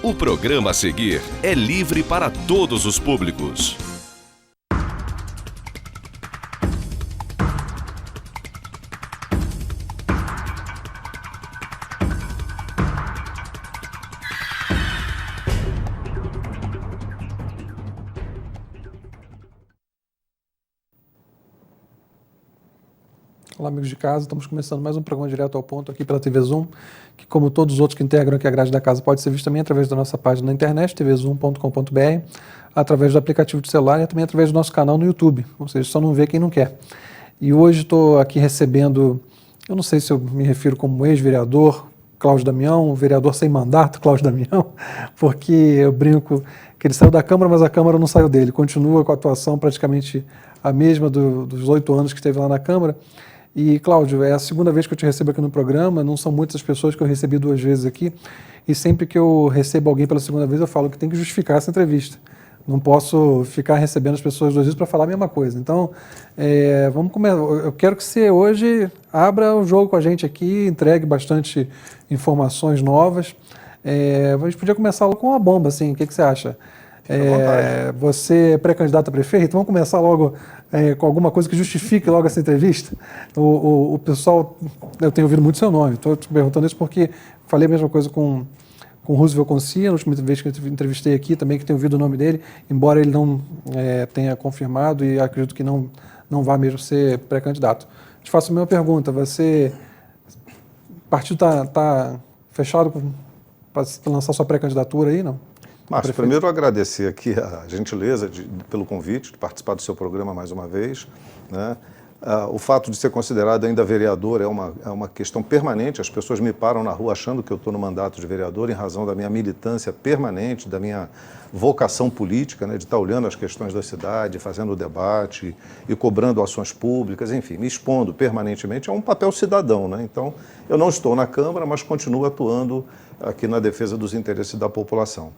O programa a seguir é livre para todos os públicos. Olá, amigos de casa, estamos começando mais um programa direto ao ponto aqui pela TV Zoom, que, como todos os outros que integram aqui a grade da casa, pode ser visto também através da nossa página na internet, tvzoom.com.br, através do aplicativo de celular e também através do nosso canal no YouTube, ou seja, só não vê quem não quer. E hoje estou aqui recebendo, eu não sei se eu me refiro como ex-vereador Cláudio Damião, vereador sem mandato Cláudio Damião, porque eu brinco que ele saiu da Câmara, mas a Câmara não saiu dele, continua com a atuação praticamente a mesma dos 8 anos que esteve lá na Câmara. E, Cláudio, é a segunda vez que eu te recebo aqui no programa, não são muitas as pessoas que eu recebi 2 vezes aqui, e sempre que eu recebo alguém pela segunda vez, eu falo que tem que justificar essa entrevista. Não posso ficar recebendo as pessoas 2 vezes para falar a mesma coisa. Então, vamos começar. Eu quero que você hoje abra o jogo com a gente aqui, entregue bastante informações novas. A gente podia começar logo com uma bomba, assim, o que você acha? Você é pré-candidato a prefeito? Vamos começar logo com alguma coisa que justifique logo essa entrevista? O pessoal, eu tenho ouvido muito seu nome, estou te perguntando isso porque falei a mesma coisa com o Roosevelt Concia, na última vez que eu entrevistei aqui, também que tenho ouvido o nome dele, embora ele não tenha confirmado e acredito que não vá mesmo ser pré-candidato. Te faço a mesma pergunta, o partido está fechado para lançar sua pré-candidatura aí, não? Márcio, primeiro agradecer aqui a gentileza pelo convite, de participar do seu programa mais uma vez, né? O fato de ser considerado ainda vereador é uma questão permanente, as pessoas me param na rua achando que eu estou no mandato de vereador em razão da minha militância permanente, da minha vocação política, né, de estar olhando as questões da cidade, fazendo debate e cobrando ações públicas, enfim, me expondo permanentemente, é um papel cidadão, né? Então, eu não estou na Câmara, mas continuo atuando aqui na defesa dos interesses da população.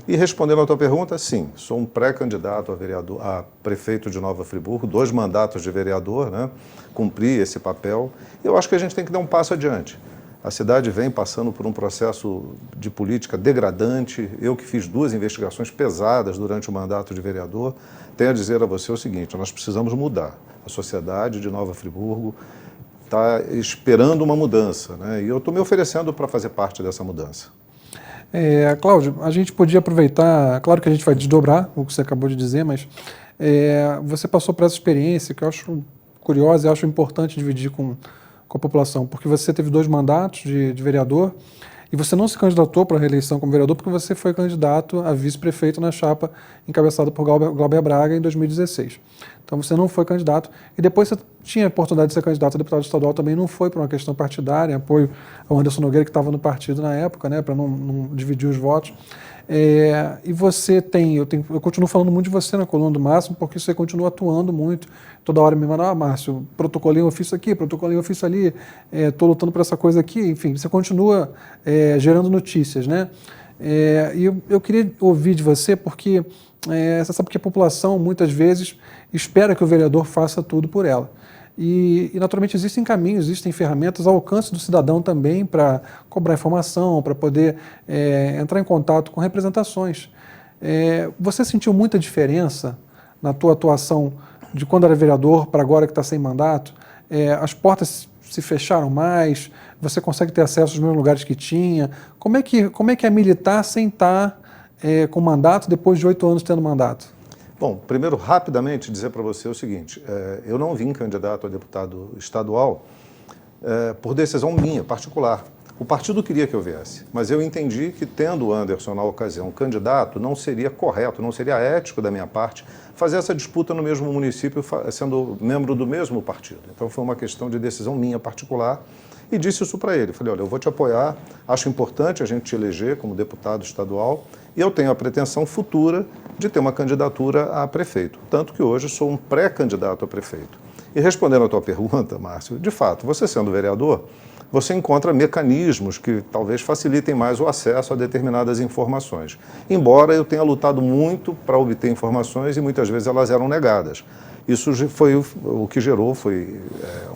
E respondendo à tua pergunta, sim, sou um pré-candidato a prefeito de Nova Friburgo, 2 mandatos de vereador, né? Cumpri esse papel. Eu acho que a gente tem que dar um passo adiante. A cidade vem passando por um processo de política degradante. Eu que fiz 2 investigações pesadas durante o mandato de vereador, tenho a dizer a você o seguinte, nós precisamos mudar. A sociedade de Nova Friburgo está esperando uma mudança, né? E eu estou me oferecendo para fazer parte dessa mudança. Cláudio, a gente podia aproveitar, claro que a gente vai desdobrar o que você acabou de dizer, mas você passou por essa experiência que eu acho curiosa e acho importante dividir com a população, porque você teve 2 mandatos de vereador e você não se candidatou para a reeleição como vereador porque você foi candidato a vice-prefeito na chapa encabeçada por Glauber Braga em 2016. Então você não foi candidato e depois você tinha a oportunidade de ser candidato a deputado estadual, também não foi por uma questão partidária, apoio ao Anderson Nogueira que estava no partido na época, né, para não dividir os votos. E você eu continuo falando muito de você na coluna do Máximo, porque você continua atuando muito, toda hora me manda, Márcio, protocolei um ofício aqui, protocolei um ofício ali, estou lutando por essa coisa aqui, enfim, você continua gerando notícias, né? E eu queria ouvir de você, porque você sabe que a população muitas vezes espera que o vereador faça tudo por ela. E naturalmente existem caminhos, existem ferramentas ao alcance do cidadão também para cobrar informação, para poder entrar em contato com representações. Você sentiu muita diferença na tua atuação de quando era vereador para agora que está sem mandato? As portas se fecharam mais? Você consegue ter acesso aos mesmos lugares que tinha? Como é que é militar sem estar com mandato depois de 8 anos tendo mandato? Bom, primeiro, rapidamente, dizer para você o seguinte, eu não vim candidato a deputado estadual por decisão minha, particular. O partido queria que eu viesse, mas eu entendi que, tendo o Anderson, na ocasião, candidato, não seria correto, não seria ético da minha parte fazer essa disputa no mesmo município, sendo membro do mesmo partido. Então, foi uma questão de decisão minha, particular, e disse isso para ele. Falei, olha, eu vou te apoiar, acho importante a gente te eleger como deputado estadual e eu tenho a pretensão futura de ter uma candidatura a prefeito. Tanto que hoje sou um pré-candidato a prefeito. E respondendo à tua pergunta, Márcio, de fato, você sendo vereador, você encontra mecanismos que talvez facilitem mais o acesso a determinadas informações. Embora eu tenha lutado muito para obter informações e muitas vezes elas eram negadas. Isso foi o que gerou, foi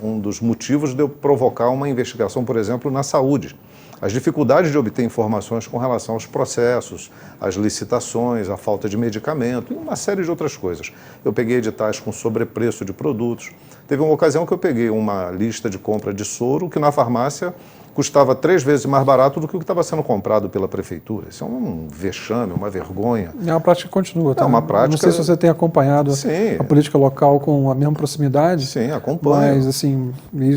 um dos motivos de eu provocar uma investigação, por exemplo, na saúde. As dificuldades de obter informações com relação aos processos, às licitações, à falta de medicamento e uma série de outras coisas. Eu peguei editais com sobrepreço de produtos. Teve uma ocasião que eu peguei uma lista de compra de soro que na farmácia custava 3 vezes mais barato do que o que estava sendo comprado pela prefeitura. Isso é um vexame, uma vergonha. É uma prática que continua, tá? É uma prática... Não sei se você tem acompanhado a política local com a mesma proximidade. Sim, acompanho. Mas, assim,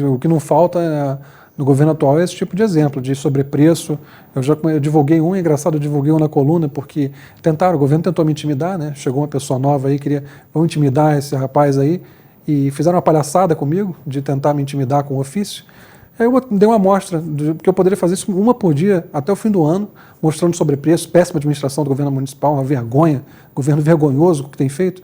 o que não falta no governo atual é esse tipo de exemplo, de sobrepreço. Eu divulguei um, é engraçado, eu divulguei um na coluna, porque o governo tentou me intimidar, né? Chegou uma pessoa nova aí, vamos intimidar esse rapaz aí, e fizeram uma palhaçada comigo, de tentar me intimidar com o ofício. Aí eu dei uma amostra, porque eu poderia fazer isso uma por dia, até o fim do ano, mostrando sobrepreço, péssima administração do governo municipal, uma vergonha, governo vergonhoso que tem feito.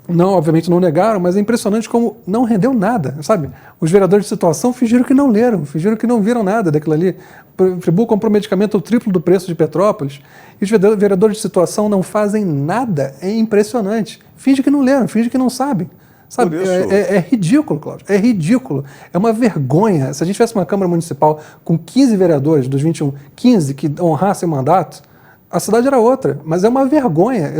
Não, obviamente não negaram, mas é impressionante como não rendeu nada, sabe? Os vereadores de situação fingiram que não leram, fingiram que não viram nada daquilo ali. Friburgo comprou medicamento ao triplo do preço de Petrópolis, e os vereadores de situação não fazem nada, é impressionante. Fingem que não leram, fingem que não sabem. Sabe? É ridículo, Cláudio, é ridículo. É uma vergonha. Se a gente tivesse uma Câmara Municipal com 15 vereadores, dos 21, 15 que honrassem o mandato, a cidade era outra. Mas é uma vergonha.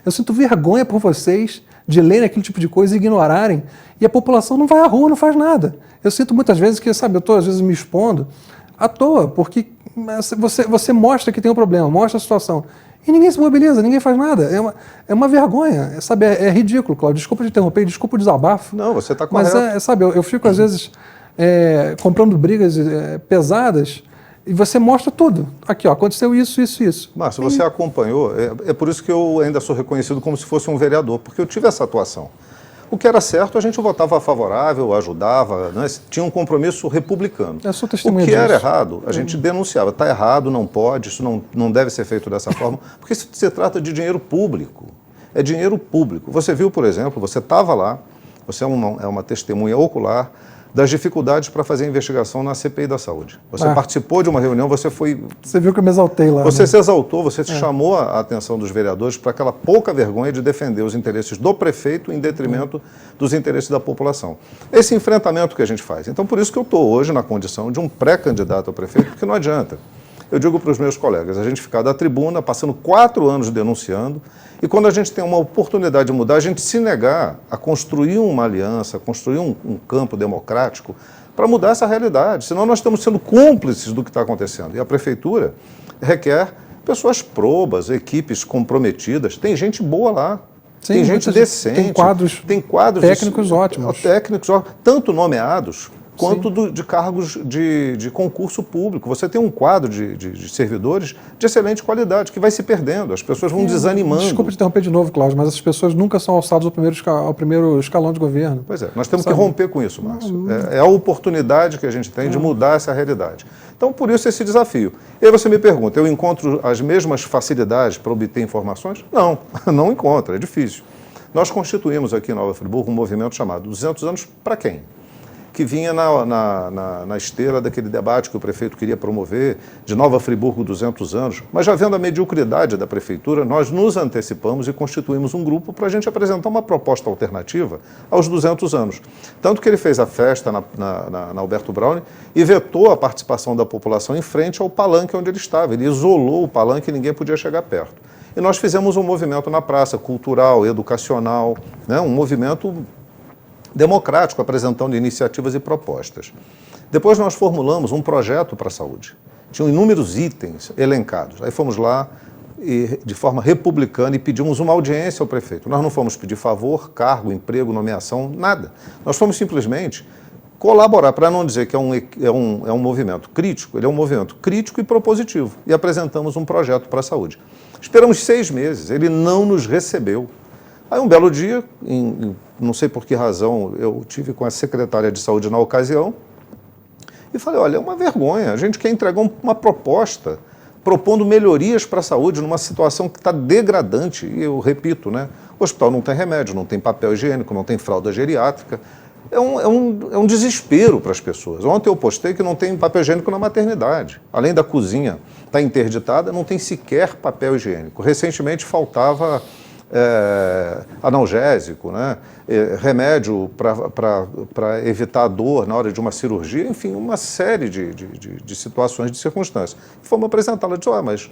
Eu sinto vergonha por vocês de lerem aquele tipo de coisa e ignorarem. E a população não vai à rua, não faz nada. Eu sinto muitas vezes que, sabe, eu estou às vezes me expondo à toa, porque você mostra que tem um problema, mostra a situação. E ninguém se mobiliza, ninguém faz nada. É uma vergonha, sabe? É ridículo, Cláudio. Desculpa te interromper, desculpa o desabafo. Não, você está correto. Mas, sabe, eu fico às vezes comprando brigas pesadas e você mostra tudo. Aqui, ó, aconteceu isso, isso, isso. Márcio, você acompanhou, é por isso que eu ainda sou reconhecido como se fosse um vereador, porque eu tive essa atuação. O que era certo, a gente votava favorável, ajudava, né? Tinha um compromisso republicano. Eu sou testemunha o que disso. era errado, a gente denunciava. Está errado, não pode, isso não deve ser feito dessa forma, porque isso se trata de dinheiro público. É dinheiro público. Você viu, por exemplo, você estava lá, você é uma testemunha ocular das dificuldades para fazer a investigação na CPI da saúde. Você participou de uma reunião, você foi... Você viu que eu me exaltei lá. Você se exaltou, você chamou a atenção dos vereadores para aquela pouca vergonha de defender os interesses do prefeito em detrimento dos interesses da população. Esse enfrentamento que a gente faz. Então, por isso que eu estou hoje na condição de um pré-candidato a prefeito, porque não adianta. Eu digo para os meus colegas, a gente ficar da tribuna, passando 4 anos denunciando, e quando a gente tem uma oportunidade de mudar, a gente se negar a construir uma aliança, construir um campo democrático para mudar essa realidade. Senão nós estamos sendo cúmplices do que está acontecendo. E a prefeitura requer pessoas probas, equipes comprometidas. Tem gente boa lá. Sim, tem gente decente. Tem quadros técnicos ótimos. Técnicos ótimos, tanto nomeados quanto de cargos de concurso público. Você tem um quadro de servidores de excelente qualidade, que vai se perdendo, as pessoas vão desanimando. Desculpa te interromper de novo, Cláudio, mas essas pessoas nunca são alçadas ao primeiro escalão de governo. Pois é, nós temos que romper com isso, Márcio. É a oportunidade que a gente tem de mudar essa realidade. Então, por isso, esse desafio. E aí você me pergunta, eu encontro as mesmas facilidades para obter informações? Não, não encontro, é difícil. Nós constituímos aqui em Nova Friburgo um movimento chamado 200 anos para quem? Que vinha na esteira daquele debate que o prefeito queria promover, de Nova Friburgo 200 anos, mas já vendo a mediocridade da prefeitura, nós nos antecipamos e constituímos um grupo para a gente apresentar uma proposta alternativa aos 200 anos. Tanto que ele fez a festa na Alberto Braune e vetou a participação da população em frente ao palanque onde ele estava. Ele isolou o palanque e ninguém podia chegar perto. E nós fizemos um movimento na praça, cultural, educacional, né? Um movimento democrático, apresentando iniciativas e propostas. Depois nós formulamos um projeto para a saúde. Tinham inúmeros itens elencados. Aí fomos lá, de forma republicana, e pedimos uma audiência ao prefeito. Nós não fomos pedir favor, cargo, emprego, nomeação, nada. Nós fomos simplesmente colaborar, para não dizer que é um movimento crítico, ele é um movimento crítico e propositivo. E apresentamos um projeto para a saúde. Esperamos 6 meses, ele não nos recebeu. Aí um belo dia, não sei por que razão, eu tive com a secretária de saúde na ocasião e falei, olha, é uma vergonha, a gente quer entregar uma proposta propondo melhorias para a saúde numa situação que está degradante, e eu repito, né, O hospital não tem remédio, não tem papel higiênico, não tem fralda geriátrica. É um desespero para as pessoas. Ontem eu postei que não tem papel higiênico na maternidade. Além da cozinha estar interditada, não tem sequer papel higiênico. Recentemente faltava analgésico, né? Remédio para evitar a dor na hora de uma cirurgia, enfim, uma série de situações, de circunstâncias. Fomos apresentá-la, disse, mas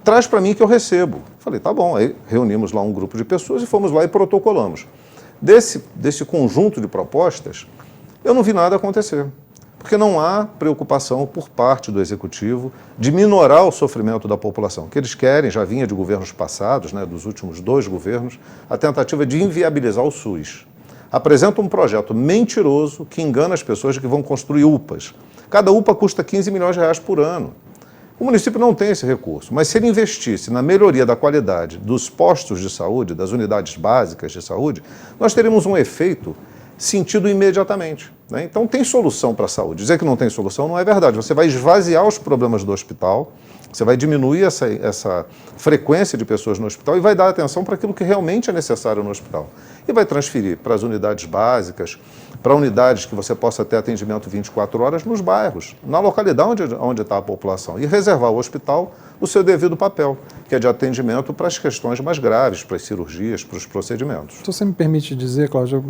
traz para mim que eu recebo. Falei, tá bom. Aí reunimos lá um grupo de pessoas e fomos lá e protocolamos. Desse conjunto de propostas, eu não vi nada acontecer, porque não há preocupação por parte do Executivo de minorar o sofrimento da população. O que eles querem, já vinha de governos passados, né, dos últimos 2 governos, a tentativa de inviabilizar o SUS. Apresenta um projeto mentiroso que engana as pessoas de que vão construir UPAs. Cada UPA custa 15 milhões de reais por ano. O município não tem esse recurso, mas se ele investisse na melhoria da qualidade dos postos de saúde, das unidades básicas de saúde, nós teríamos um efeito sentido imediatamente, né? Então tem solução para a saúde. Dizer que não tem solução não é verdade. Você vai esvaziar os problemas do hospital, você vai diminuir essa frequência de pessoas no hospital e vai dar atenção para aquilo que realmente é necessário no hospital. E vai transferir para as unidades básicas, para unidades que você possa ter atendimento 24 horas nos bairros, na localidade onde está a população, e reservar ao hospital o seu devido papel, que é de atendimento para as questões mais graves, para as cirurgias, para os procedimentos. Se você me permite dizer, Cláudio,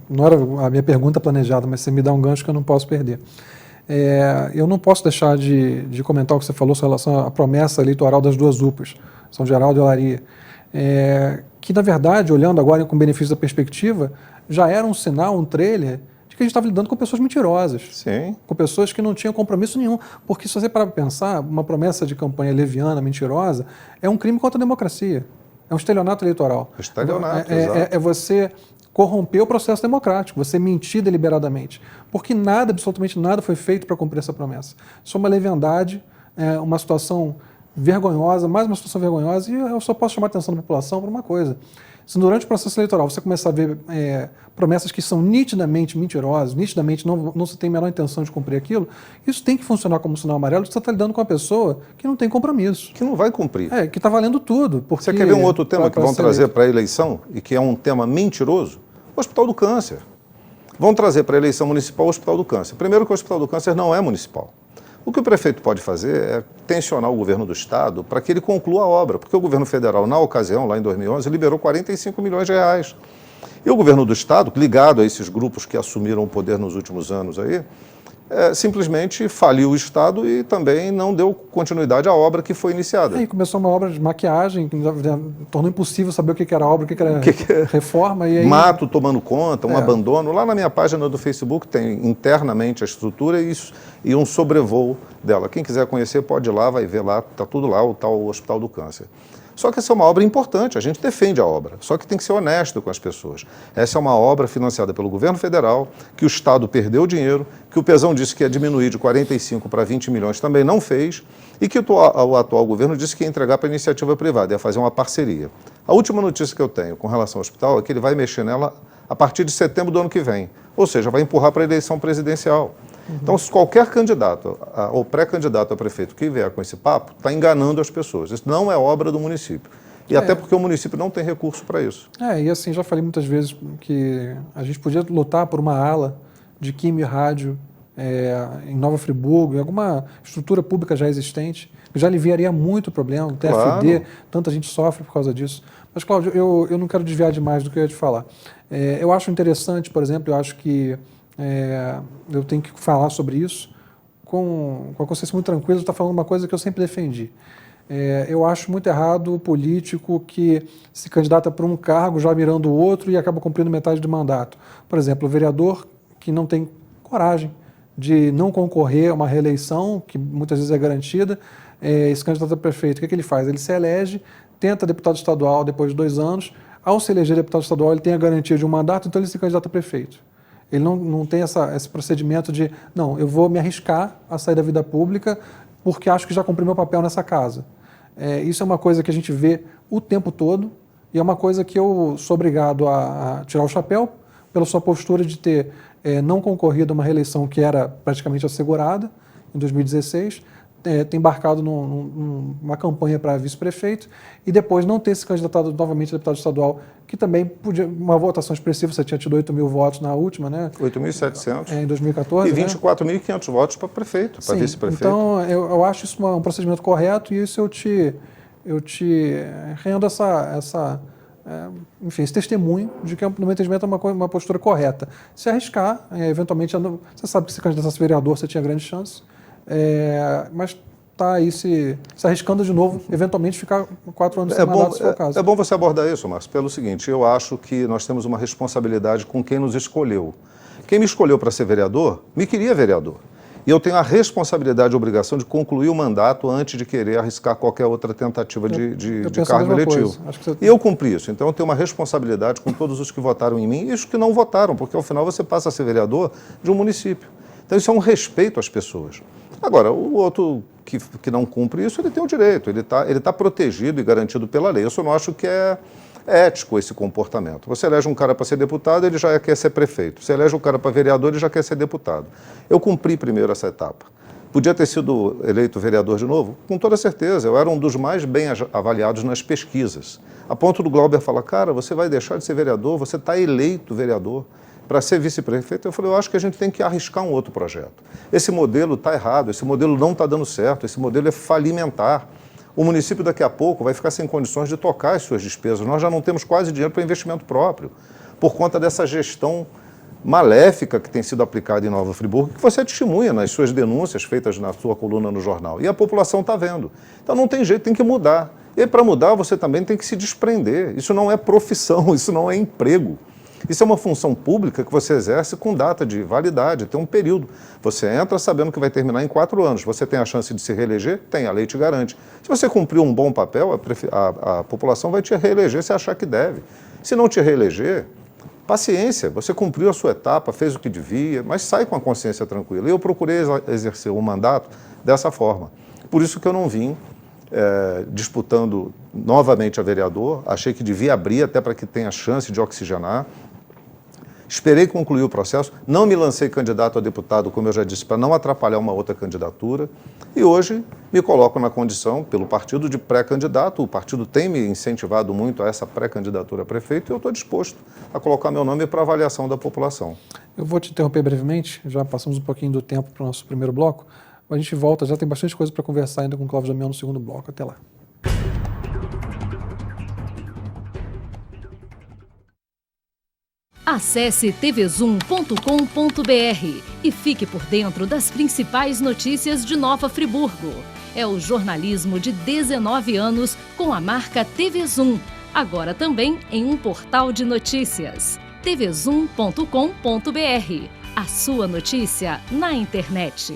não era a minha pergunta planejada, mas você me dá um gancho que eu não posso perder. Eu não posso deixar de comentar o que você falou em relação à promessa eleitoral das 2 UPAs, São Geraldo e Olaria, que, na verdade, olhando agora com benefício da perspectiva, já era um sinal, um trailer, de que a gente estava lidando com pessoas mentirosas. Sim. Com pessoas que não tinham compromisso nenhum. Porque, se você parar para pensar, uma promessa de campanha leviana, mentirosa, é um crime contra a democracia. É um estelionato eleitoral. Estelionato, é você corromper o processo democrático, você mentir deliberadamente. Porque nada, absolutamente nada foi feito para cumprir essa promessa. Isso é uma leviandade, uma situação vergonhosa, mais uma situação vergonhosa, e eu só posso chamar a atenção da população para uma coisa. Se durante o processo eleitoral você começar a ver promessas que são nitidamente mentirosas, nitidamente não se tem a menor intenção de cumprir aquilo, isso tem que funcionar como sinal amarelo, que você está lidando com uma pessoa que não tem compromisso. Que não vai cumprir. Que está valendo tudo. Porque, você quer ver um outro tema que vão trazer para a eleição, e que é um tema mentiroso? O Hospital do Câncer. Vão trazer para a eleição municipal o Hospital do Câncer. Primeiro que o Hospital do Câncer não é municipal. O que o prefeito pode fazer é tensionar o governo do Estado para que ele conclua a obra, porque o governo federal, na ocasião, lá em 2011, liberou 45 milhões de reais. E o governo do Estado, ligado a esses grupos que assumiram o poder nos últimos anos aí, simplesmente faliu o Estado e também não deu continuidade à obra que foi iniciada. E começou uma obra de maquiagem, que tornou impossível saber o que era obra, o que era reforma. E aí... Mato tomando conta, um abandono. Lá na minha página do Facebook tem internamente a estrutura e um sobrevoo dela. Quem quiser conhecer pode ir lá, vai ver lá, está tudo lá, o tal Hospital do Câncer. Só que essa é uma obra importante, a gente defende a obra, só que tem que ser honesto com as pessoas. Essa é uma obra financiada pelo governo federal, que o Estado perdeu dinheiro, que o Pezão disse que ia diminuir de 45 para 20 milhões, também não fez, e que o atual governo disse que ia entregar para a iniciativa privada, ia fazer uma parceria. A última notícia que eu tenho com relação ao hospital é que ele vai mexer nela a partir de setembro do ano que vem, ou seja, vai empurrar para a eleição presidencial. Então, se qualquer candidato ou pré-candidato a prefeito que vier com esse papo, está enganando as pessoas. Isso não é obra do município. E até porque o município não tem recurso para isso. E assim, já falei muitas vezes que a gente podia lutar por uma ala de químio e rádio em Nova Friburgo, em alguma estrutura pública já existente, que já aliviaria muito o problema, o TFD, tanta gente sofre por causa disso. Mas, Cláudio, eu não quero desviar demais do que eu ia te falar. Eu acho interessante, por exemplo, eu acho que eu tenho que falar sobre isso com a consciência muito tranquila, está falando uma coisa que eu sempre defendi. Eu acho muito errado o político que se candidata para um cargo já mirando o outro e acaba cumprindo metade do mandato. Por exemplo, o vereador que não tem coragem de não concorrer a uma reeleição, que muitas vezes é garantida, esse candidato a prefeito, o que ele faz? Ele se elege, tenta deputado estadual depois de 2 anos, ao se eleger deputado estadual ele tem a garantia de um mandato, então ele se candidata a prefeito. Ele não tem esse procedimento de, não, eu vou me arriscar a sair da vida pública porque acho que já cumpri meu papel nessa casa. Isso é uma coisa que a gente vê o tempo todo e é uma coisa que eu sou obrigado a tirar o chapéu pela sua postura de ter não concorrido a uma reeleição que era praticamente assegurada em 2016, ter embarcado numa campanha para vice-prefeito e depois não ter se candidatado novamente a deputado estadual, que também podia, uma votação expressiva, você tinha tido 8 mil votos na última, né? 8.700. Em 2014, e 24.500 votos para prefeito, para vice-prefeito. Então, eu acho isso um procedimento correto e isso eu te rendo enfim, esse testemunho de que, no meu entendimento, é uma postura correta. Se arriscar, eventualmente, você sabe que se candidatar a vereador você tinha grande chance, mas está aí se arriscando de novo, eventualmente ficar 4 anos sem mandato, se for o caso. É bom você abordar isso, Márcio, pelo seguinte, eu acho que nós temos uma responsabilidade com quem nos escolheu. Quem me escolheu para ser vereador, me queria vereador. E eu tenho a responsabilidade e a obrigação de concluir o mandato antes de querer arriscar qualquer outra tentativa de cargo eletivo. E eu cumpri isso. Então eu tenho uma responsabilidade com todos os que votaram em mim e os que não votaram, porque ao final você passa a ser vereador de um município. Então isso é um respeito às pessoas. Agora, o outro que não cumpre isso, ele tem o direito, ele tá protegido e garantido pela lei. Eu só não acho que é ético esse comportamento. Você elege um cara para ser deputado, ele já quer ser prefeito. Você elege um cara para vereador, ele já quer ser deputado. Eu cumpri primeiro essa etapa. Podia ter sido eleito vereador de novo? Com toda certeza. Eu era um dos mais bem avaliados nas pesquisas. A ponto do Glauber falar, cara, você vai deixar de ser vereador, você está eleito vereador para ser vice-prefeito. Eu falei, eu acho que a gente tem que arriscar um outro projeto. Esse modelo está errado, esse modelo não está dando certo, esse modelo é falimentar. O município daqui a pouco vai ficar sem condições de tocar as suas despesas. Nós já não temos quase dinheiro para investimento próprio, por conta dessa gestão maléfica que tem sido aplicada em Nova Friburgo, que você testemunha nas suas denúncias feitas na sua coluna no jornal. E a população está vendo. Então não tem jeito, tem que mudar. E para mudar você também tem que se desprender. Isso não é profissão, isso não é emprego. Isso é uma função pública que você exerce com data de validade, tem um período. Você entra sabendo que vai terminar em 4 anos. Você tem a chance de se reeleger? Tem, a lei te garante. Se você cumprir um bom papel, a população vai te reeleger se achar que deve. Se não te reeleger, paciência, você cumpriu a sua etapa, fez o que devia, mas sai com a consciência tranquila. E eu procurei exercer o mandato dessa forma. Por isso que eu não vim disputando novamente a vereador, achei que devia abrir até para que tenha chance de oxigenar. Esperei concluir o processo, não me lancei candidato a deputado, como eu já disse, para não atrapalhar uma outra candidatura, e hoje me coloco na condição, pelo partido, de pré-candidato. O partido tem me incentivado muito a essa pré-candidatura a prefeito e eu estou disposto a colocar meu nome para avaliação da população. Eu vou te interromper brevemente, já passamos um pouquinho do tempo para o nosso primeiro bloco, mas a gente volta, já tem bastante coisa para conversar ainda com o Cláudio Damião no segundo bloco. Até lá. Acesse tvzoom.com.br e fique por dentro das principais notícias de Nova Friburgo. É o jornalismo de 19 anos com a marca TV Zoom, agora também em um portal de notícias. tvzoom.com.br, a sua notícia na internet.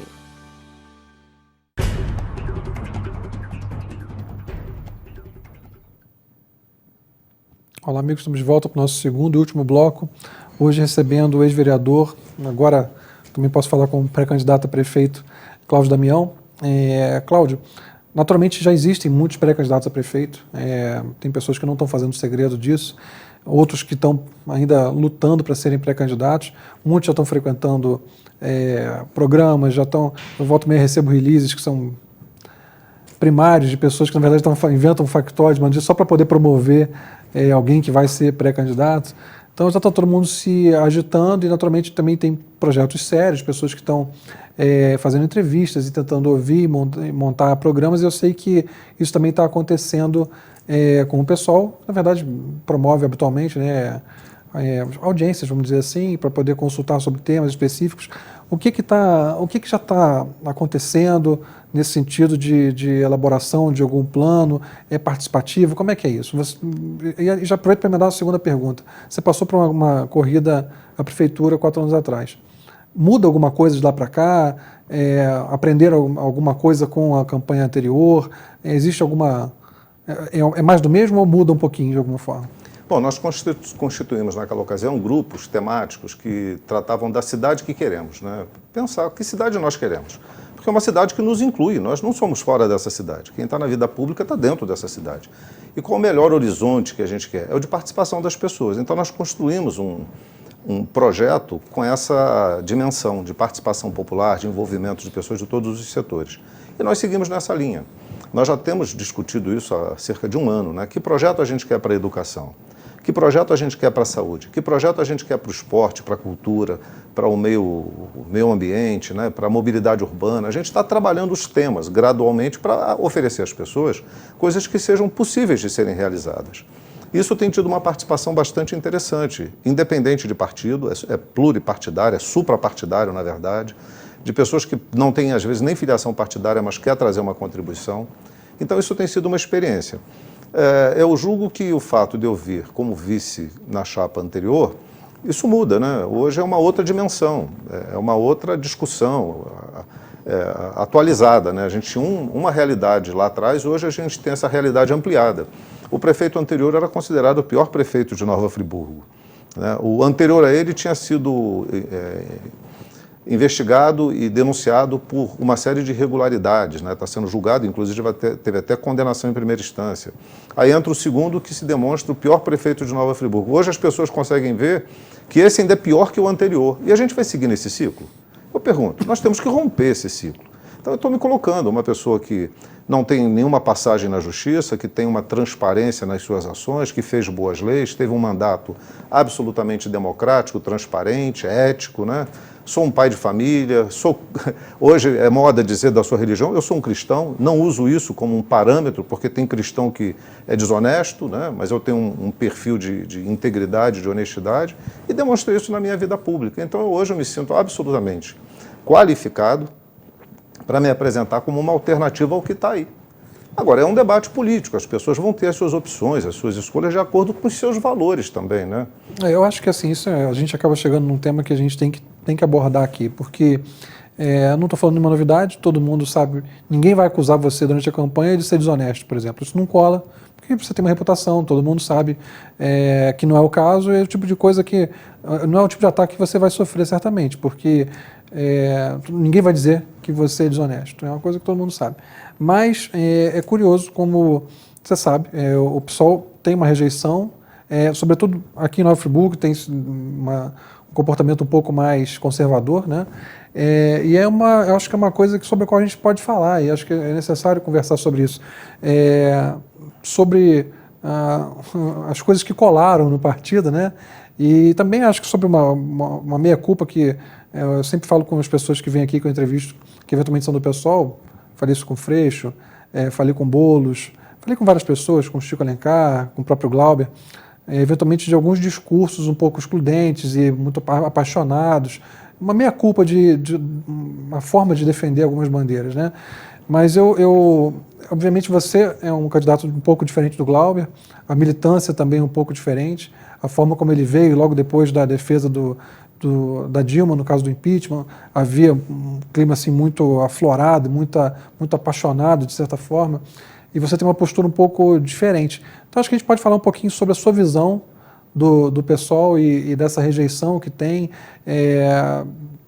Olá, amigos, estamos de volta para o nosso segundo e último bloco. Hoje recebendo o ex-vereador, agora também posso falar como pré-candidato a prefeito, Cláudio Damião. Cláudio, naturalmente já existem muitos pré-candidatos a prefeito, tem pessoas que não estão fazendo segredo disso, outros que estão ainda lutando para serem pré-candidatos, muitos já estão frequentando programas, eu volto meio recebo releases que são primários de pessoas que na verdade inventam factóides, mas só para poder promover alguém que vai ser pré-candidato. Então já está todo mundo se agitando e naturalmente também tem projetos sérios, pessoas que estão fazendo entrevistas e tentando ouvir, montar programas, e eu sei que isso também está acontecendo com o pessoal, na verdade promove habitualmente, audiências, vamos dizer assim, para poder consultar sobre temas específicos. O que já está acontecendo nesse sentido de elaboração de algum plano participativo? Como é que é isso? E já aproveito para me dar a segunda pergunta. Você passou por uma corrida à prefeitura 4 anos atrás. Muda alguma coisa de lá para cá? Aprenderam alguma coisa com a campanha anterior? Existe alguma... É mais do mesmo ou muda um pouquinho de alguma forma? Bom, nós constituímos naquela ocasião grupos temáticos que tratavam da cidade que queremos, né? Pensar que cidade nós queremos. Porque é uma cidade que nos inclui, nós não somos fora dessa cidade. Quem está na vida pública está dentro dessa cidade. E qual o melhor horizonte que a gente quer? É o de participação das pessoas. Então nós construímos um projeto com essa dimensão de participação popular, de envolvimento de pessoas de todos os setores. E nós seguimos nessa linha. Nós já temos discutido isso há cerca de um ano, né? Que projeto a gente quer para a educação? Que projeto a gente quer para a saúde? Que projeto a gente quer para o esporte, para a cultura, para o meio ambiente, né? Para a mobilidade urbana? A gente está trabalhando os temas gradualmente para oferecer às pessoas coisas que sejam possíveis de serem realizadas. Isso tem tido uma participação bastante interessante, independente de partido, é pluripartidário, é suprapartidário, na verdade, de pessoas que não têm, às vezes, nem filiação partidária, mas quer trazer uma contribuição. Então, isso tem sido uma experiência. Eu julgo que o fato de eu vir como vice na chapa anterior, isso muda, né? Hoje é uma outra dimensão, é uma outra discussão atualizada, né? A gente tinha uma realidade lá atrás, hoje a gente tem essa realidade ampliada. O prefeito anterior era considerado o pior prefeito de Nova Friburgo, né? O anterior a ele tinha sido investigado e denunciado por uma série de irregularidades, né? Está sendo julgado, inclusive teve até condenação em primeira instância. Aí entra o segundo, que se demonstra o pior prefeito de Nova Friburgo. Hoje as pessoas conseguem ver que esse ainda é pior que o anterior. E a gente vai seguir nesse ciclo? Eu pergunto, nós temos que romper esse ciclo. Então eu estou me colocando uma pessoa que não tem nenhuma passagem na justiça, que tem uma transparência nas suas ações, que fez boas leis, teve um mandato absolutamente democrático, transparente, ético, né? Sou um pai de família, hoje é moda dizer da sua religião, eu sou um cristão, não uso isso como um parâmetro, porque tem cristão que é desonesto, né? Mas eu tenho um perfil de integridade, de honestidade, e demonstrei isso na minha vida pública. Então hoje eu me sinto absolutamente qualificado para me apresentar como uma alternativa ao que está aí. Agora, é um debate político, as pessoas vão ter as suas opções, as suas escolhas de acordo com os seus valores também, né? Eu acho que assim, a gente acaba chegando num tema que a gente tem que abordar aqui, porque eu não estou falando de uma novidade, todo mundo sabe, ninguém vai acusar você durante a campanha de ser desonesto, por exemplo. Isso não cola, porque você tem uma reputação, todo mundo sabe que não é o caso, é o tipo de coisa que, não é o tipo de ataque que você vai sofrer certamente, porque ninguém vai dizer que você é desonesto, é uma coisa que todo mundo sabe. Mas é curioso como, você sabe, o PSOL tem uma rejeição, sobretudo aqui em Nova Friburgo tem um comportamento um pouco mais conservador, né? E eu acho que é uma coisa sobre a qual a gente pode falar, e acho que é necessário conversar sobre isso, sobre as coisas que colaram no partido, né? E também acho que sobre uma meia-culpa que eu sempre falo com as pessoas que vêm aqui, que eu entrevisto, que eventualmente são do PSOL, falei isso com o Freixo, falei com o Boulos, falei com várias pessoas, com o Chico Alencar, com o próprio Glauber, eventualmente de alguns discursos um pouco excludentes e muito apaixonados, uma meia-culpa de uma forma de defender algumas bandeiras, né? Mas obviamente você é um candidato um pouco diferente do Glauber, a militância também é um pouco diferente, a forma como ele veio logo depois da defesa da Dilma, no caso do impeachment, havia um clima assim muito aflorado, muito apaixonado, de certa forma, e você tem uma postura um pouco diferente. Então acho que a gente pode falar um pouquinho sobre a sua visão do PSOL e dessa rejeição que tem,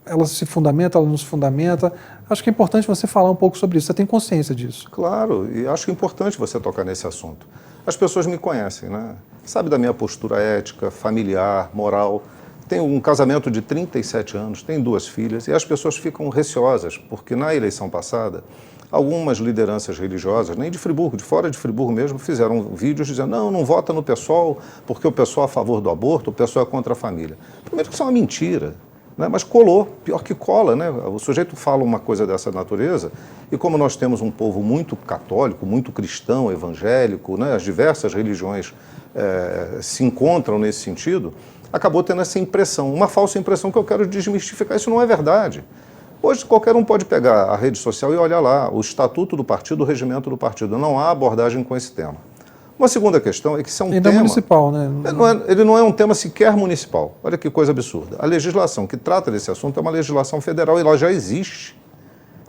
ela se fundamenta, ela não se fundamenta. Acho que é importante você falar um pouco sobre isso, você tem consciência disso. Claro, e acho importante você tocar nesse assunto. As pessoas me conhecem, né? Sabe da minha postura ética, familiar, moral. Tenho um casamento de 37 anos, tenho 2 filhas, e as pessoas ficam receosas, porque na eleição passada, algumas lideranças religiosas, nem de Friburgo, de fora de Friburgo mesmo, fizeram vídeos dizendo, não vota no PSOL, porque o PSOL é a favor do aborto, o PSOL é contra a família. Primeiro que isso é uma mentira, né? Mas colou, pior que cola, né? O sujeito fala uma coisa dessa natureza, e como nós temos um povo muito católico, muito cristão, evangélico, né? As diversas religiões se encontram nesse sentido, acabou tendo essa impressão, uma falsa impressão que eu quero desmistificar. Isso não é verdade. Hoje qualquer um pode pegar a rede social e olhar lá o estatuto do partido, o regimento do partido. Não há abordagem com esse tema. Uma segunda questão é que isso é um tema... municipal, né? Ele não é um tema sequer municipal. Olha que coisa absurda. A legislação que trata desse assunto é uma legislação federal e ela já existe.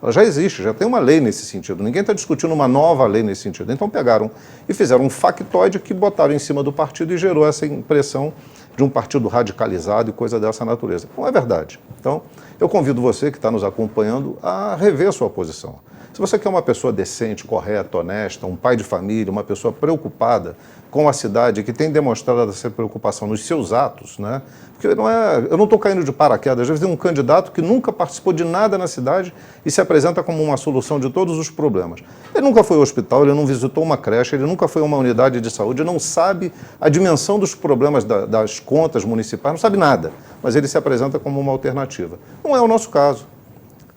Ela já existe, já tem uma lei nesse sentido. Ninguém está discutindo uma nova lei nesse sentido. Então pegaram e fizeram um factoide que botaram em cima do partido e gerou essa impressão de um partido radicalizado e coisa dessa natureza. Não é verdade. Então, eu convido você que está nos acompanhando a rever a sua posição. Se você quer uma pessoa decente, correta, honesta, um pai de família, uma pessoa preocupada com a cidade, que tem demonstrado essa preocupação nos seus atos, né? Porque eu não estou caindo de paraquedas. Às vezes tem um candidato que nunca participou de nada na cidade e se apresenta como uma solução de todos os problemas. Ele nunca foi ao hospital, ele não visitou uma creche, ele nunca foi a uma unidade de saúde, não sabe a dimensão dos problemas das contas municipais, não sabe nada, mas ele se apresenta como uma alternativa. Não é o nosso caso.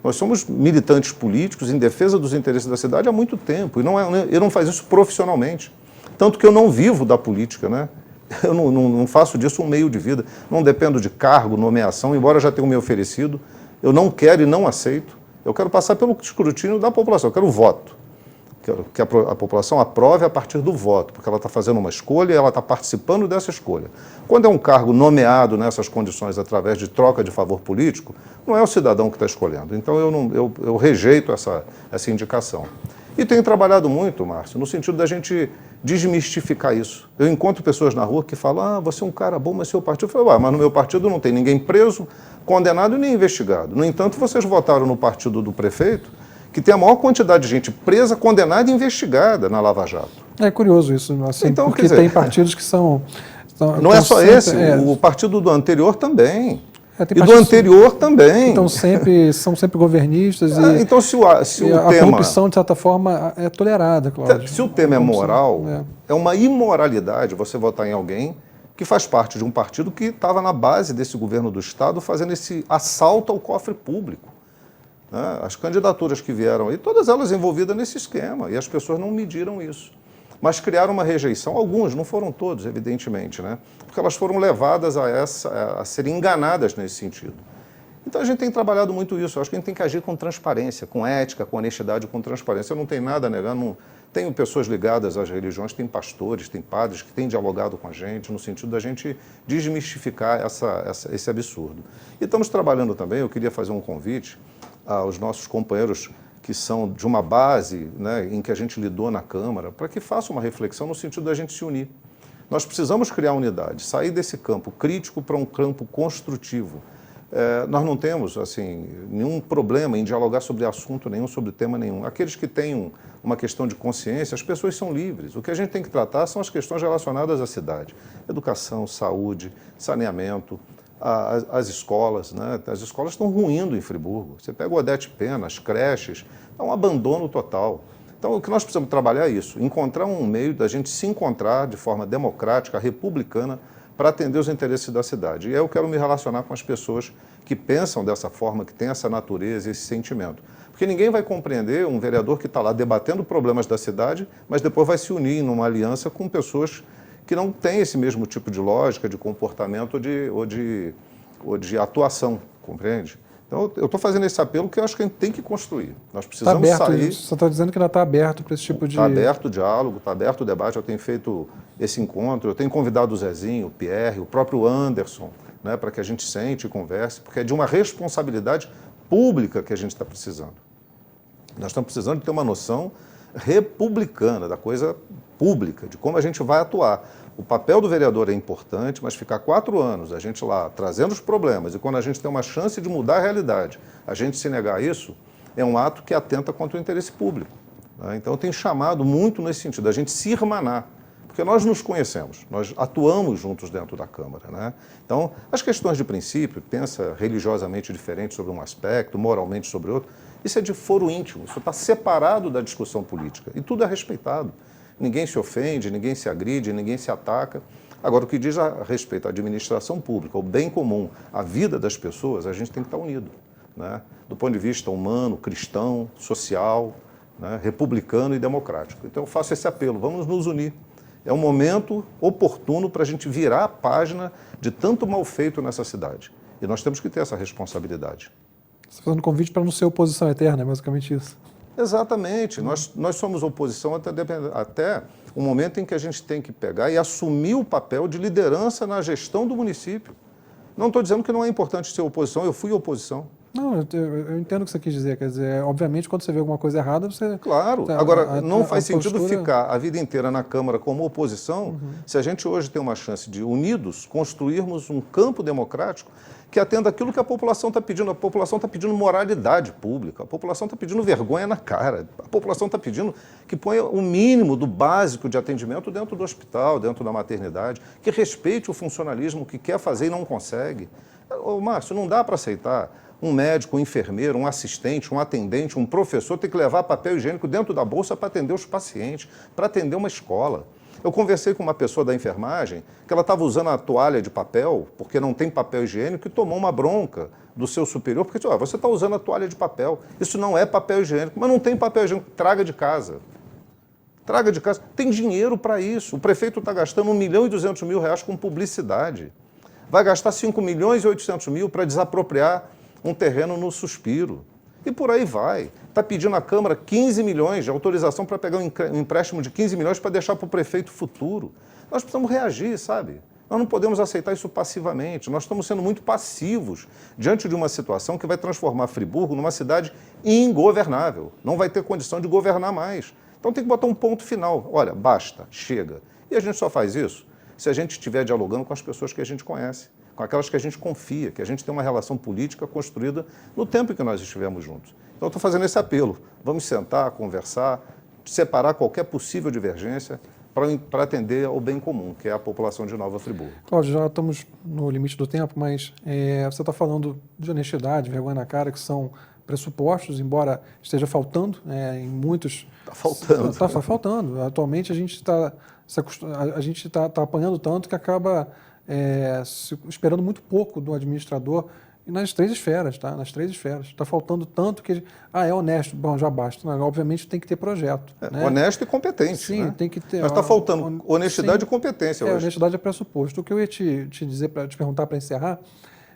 Nós somos militantes políticos em defesa dos interesses da cidade há muito tempo, e ele não faz isso profissionalmente. Tanto que eu não vivo da política, né? Eu não faço disso um meio de vida, não dependo de cargo, nomeação, embora já tenha me oferecido, eu não quero e não aceito. Eu quero passar pelo escrutínio da população, eu quero o voto. Quero que a população aprove a partir do voto, porque ela está fazendo uma escolha e ela está participando dessa escolha. Quando é um cargo nomeado nessas condições através de troca de favor político, não é o cidadão que está escolhendo. Então eu rejeito essa indicação. E tenho trabalhado muito, Márcio, no sentido da gente desmistificar isso. Eu encontro pessoas na rua que falam, você é um cara bom, mas seu partido... Eu falo, mas no meu partido não tem ninguém preso, condenado e nem investigado. No entanto, vocês votaram no partido do prefeito, que tem a maior quantidade de gente presa, condenada e investigada na Lava Jato. É curioso isso, assim, então, porque tem partidos que são... Não é só esse, o partido do anterior também. Tem e do anterior também. Então são sempre governistas. Então, se o tema... A corrupção, de certa forma, é tolerada, Cláudio. Se o tema é moral, é uma imoralidade você votar em alguém que faz parte de um partido que estava na base desse governo do Estado fazendo esse assalto ao cofre público. As candidaturas que vieram aí, todas elas envolvidas nesse esquema, e as pessoas não mediram isso. Mas criaram uma rejeição, alguns, não foram todos, evidentemente, né? Porque elas foram levadas a serem enganadas nesse sentido. Então a gente tem trabalhado muito isso, eu acho que a gente tem que agir com transparência, com ética, com honestidade, com transparência. Eu não tenho nada a negar, tenho pessoas ligadas às religiões, tem pastores, tem padres que têm dialogado com a gente, no sentido da gente desmistificar esse absurdo. E estamos trabalhando também, eu queria fazer um convite aos nossos companheiros que são de uma base, né, em que a gente lidou na Câmara, para que façam uma reflexão no sentido da gente se unir. Nós precisamos criar unidade, sair desse campo crítico para um campo construtivo. Nós não temos assim, nenhum problema em dialogar sobre assunto nenhum, sobre tema nenhum. Aqueles que têm uma questão de consciência, as pessoas são livres. O que a gente tem que tratar são as questões relacionadas à cidade. Educação, saúde, saneamento, as escolas, né? As escolas estão ruindo em Friburgo. Você pega o Odete Pena, as creches, é um abandono total. Então, o que nós precisamos trabalhar é isso, encontrar um meio da gente se encontrar de forma democrática, republicana, para atender os interesses da cidade. E aí eu quero me relacionar com as pessoas que pensam dessa forma, que têm essa natureza, esse sentimento. Porque ninguém vai compreender um vereador que está lá debatendo problemas da cidade, mas depois vai se unir numa aliança com pessoas que não têm esse mesmo tipo de lógica, de comportamento ou de atuação, compreende? Então, eu estou fazendo esse apelo que eu acho que a gente tem que construir. Nós precisamos sair... Você está dizendo que ainda está aberto para esse tipo de... Está aberto o diálogo, está aberto o debate. Eu tenho feito esse encontro, eu tenho convidado o Zezinho, o Pierre, o próprio Anderson, né, para que a gente sente e converse, porque é de uma responsabilidade pública que a gente está precisando. Nós estamos precisando de ter uma noção republicana, da coisa pública, de como a gente vai atuar. O papel do vereador é importante, mas ficar 4 anos, a gente lá trazendo os problemas, e quando a gente tem uma chance de mudar a realidade, a gente se negar isso, é um ato que atenta contra o interesse público. Né? Então eu tenho chamado muito nesse sentido, a gente se irmanar, porque nós nos conhecemos, nós atuamos juntos dentro da Câmara. Né? Então, as questões de princípio, pensa religiosamente diferente sobre um aspecto, moralmente sobre outro, isso é de foro íntimo, isso está separado da discussão política, e tudo é respeitado. Ninguém se ofende, ninguém se agride, ninguém se ataca. Agora, o que diz a respeito à administração pública, ao bem comum, à vida das pessoas, a gente tem que estar unido. Né? Do ponto de vista humano, cristão, social, né? Republicano e democrático. Então, eu faço esse apelo, vamos nos unir. É um momento oportuno para a gente virar a página de tanto mal feito nessa cidade. E nós temos que ter essa responsabilidade. Você está fazendo convite para não ser oposição eterna, é basicamente isso. Exatamente. Nós somos oposição até o momento em que a gente tem que pegar e assumir o papel de liderança na gestão do município. Não estou dizendo que não é importante ser oposição, eu fui oposição. Não, eu entendo o que você quis dizer. Quer dizer, obviamente, quando você vê alguma coisa errada, você... Claro. Agora, não faz sentido postura... ficar a vida inteira na Câmara como oposição, se a gente hoje tem uma chance de, unidos, construirmos um campo democrático que atenda aquilo que a população está pedindo. A população está pedindo moralidade pública, a população está pedindo vergonha na cara, a população está pedindo que ponha o mínimo do básico de atendimento dentro do hospital, dentro da maternidade, que respeite o funcionalismo que quer fazer e não consegue. Ô, Márcio, não dá para aceitar um médico, um enfermeiro, um assistente, um atendente, um professor ter que levar papel higiênico dentro da bolsa para atender os pacientes, para atender uma escola. Eu conversei com uma pessoa da enfermagem que ela estava usando a toalha de papel, porque não tem papel higiênico, e tomou uma bronca do seu superior, porque disse, você está usando a toalha de papel, isso não é papel higiênico, mas não tem papel higiênico, traga de casa. Traga de casa. Tem dinheiro para isso. O prefeito está gastando R$1.200.000 com publicidade. Vai gastar R$5.800.000 para desapropriar um terreno no Suspiro. E por aí vai. Está pedindo à Câmara 15 milhões de autorização para pegar um empréstimo de 15 milhões para deixar para o prefeito futuro. Nós precisamos reagir, sabe? Nós não podemos aceitar isso passivamente. Nós estamos sendo muito passivos diante de uma situação que vai transformar Friburgo numa cidade ingovernável. Não vai ter condição de governar mais. Então tem que botar um ponto final. Olha, basta, chega. E a gente só faz isso se a gente estiver dialogando com as pessoas que a gente conhece, com aquelas que a gente confia, que a gente tem uma relação política construída no tempo em que nós estivemos juntos. Então, eu estou fazendo esse apelo. Vamos sentar, conversar, separar qualquer possível divergência para atender ao bem comum, que é a população de Nova Friburgo. Cláudio, já estamos no limite do tempo, mas você está falando de honestidade, vergonha na cara, que são pressupostos, embora esteja faltando em muitos... Está faltando. Está faltando. Atualmente, a gente está apanhando tanto que acaba... esperando muito pouco do administrador e nas três esferas, tá? Nas três esferas. Está faltando tanto que... é honesto, bom, já basta. Não, obviamente tem que ter projeto. Né? Honesto e competente. Sim, né? Tem que ter... Mas está faltando honestidade sim, e competência hoje. Honestidade é pressuposto. O que eu ia te dizer, te perguntar para encerrar,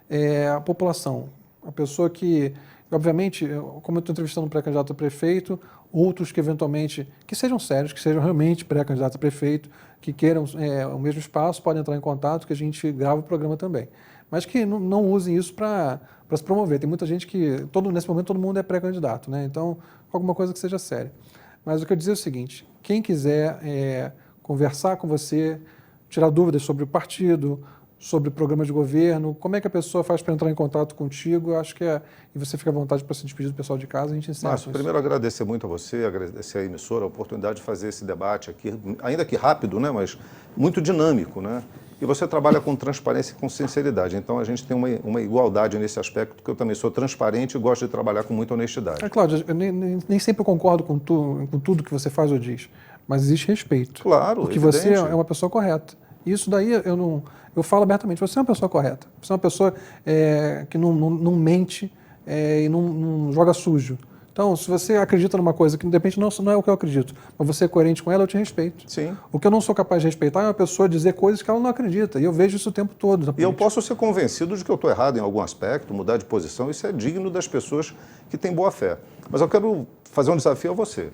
é a população. A pessoa que... Obviamente, como eu estou entrevistando um pré-candidato a prefeito, outros que eventualmente, que sejam sérios, que sejam realmente pré-candidatos a prefeito, que queiram o mesmo espaço, podem entrar em contato, que a gente grava o programa também. Mas que não usem isso para se promover. Tem muita gente que, nesse momento, todo mundo é pré-candidato, né? Então, alguma coisa que seja séria. Mas o que eu dizer é o seguinte, quem quiser conversar com você, tirar dúvidas sobre o partido, sobre programas de governo, como é que a pessoa faz para entrar em contato contigo, acho que e você fica à vontade para se despedir do pessoal de casa, a gente encerra. Márcio, primeiro agradecer muito a você, agradecer à emissora a oportunidade de fazer esse debate aqui, ainda que rápido, né, mas muito dinâmico, né? E você trabalha com transparência e com sinceridade, então a gente tem uma igualdade nesse aspecto, porque eu também sou transparente e gosto de trabalhar com muita honestidade. Cláudio, eu nem sempre concordo com tudo que você faz ou diz, mas existe respeito. Claro, porque evidente. você é uma pessoa correta. Isso daí eu falo abertamente, você é uma pessoa correta, você é uma pessoa que não mente e não joga sujo. Então, se você acredita numa coisa que de repente não é o que eu acredito, mas você é coerente com ela, eu te respeito. Sim. O que eu não sou capaz de respeitar é uma pessoa dizer coisas que ela não acredita, e eu vejo isso o tempo todo. E eu posso ser convencido de que eu estou errado em algum aspecto, mudar de posição, isso é digno das pessoas que têm boa fé. Mas eu quero fazer um desafio a você,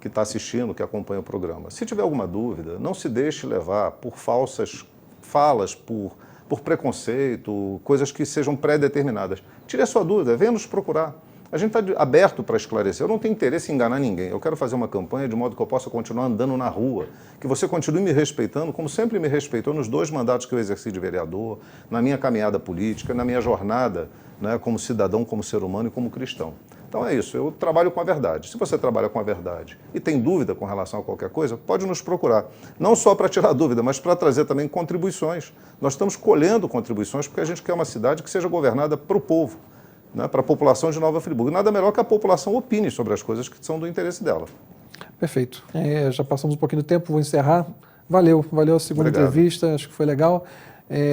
que está assistindo, que acompanha o programa. Se tiver alguma dúvida, não se deixe levar por falsas falas, por preconceito, coisas que sejam pré-determinadas. Tire a sua dúvida, venha nos procurar. A gente está aberto para esclarecer. Eu não tenho interesse em enganar ninguém. Eu quero fazer uma campanha de modo que eu possa continuar andando na rua, que você continue me respeitando, como sempre me respeitou nos 2 mandatos que eu exerci de vereador, na minha caminhada política, na minha jornada, né, como cidadão, como ser humano e como cristão. Então é isso, eu trabalho com a verdade. Se você trabalha com a verdade e tem dúvida com relação a qualquer coisa, pode nos procurar. Não só para tirar dúvida, mas para trazer também contribuições. Nós estamos colhendo contribuições porque a gente quer uma cidade que seja governada para o povo, né, para a população de Nova Friburgo. Nada melhor que a população opine sobre as coisas que são do interesse dela. Perfeito. Já passamos um pouquinho do tempo, vou encerrar. Valeu a segunda entrevista, acho que foi legal.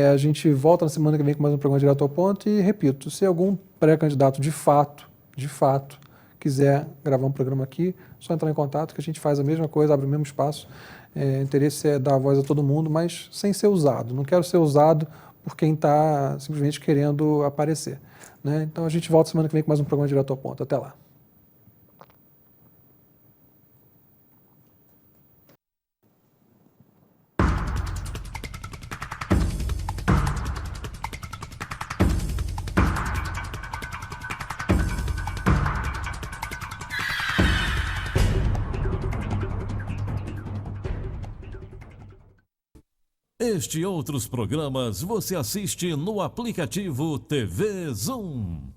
A gente volta na semana que vem com mais um programa Direto ao Ponto e, repito, se algum pré-candidato de fato, quiser gravar um programa aqui, só entrar em contato que a gente faz a mesma coisa, abre o mesmo espaço. O interesse é dar voz a todo mundo, mas sem ser usado. Não quero ser usado por quem está simplesmente querendo aparecer, né? Então a gente volta semana que vem com mais um programa Direto ao Ponto. Até lá. Este e outros programas você assiste no aplicativo TV Zoom.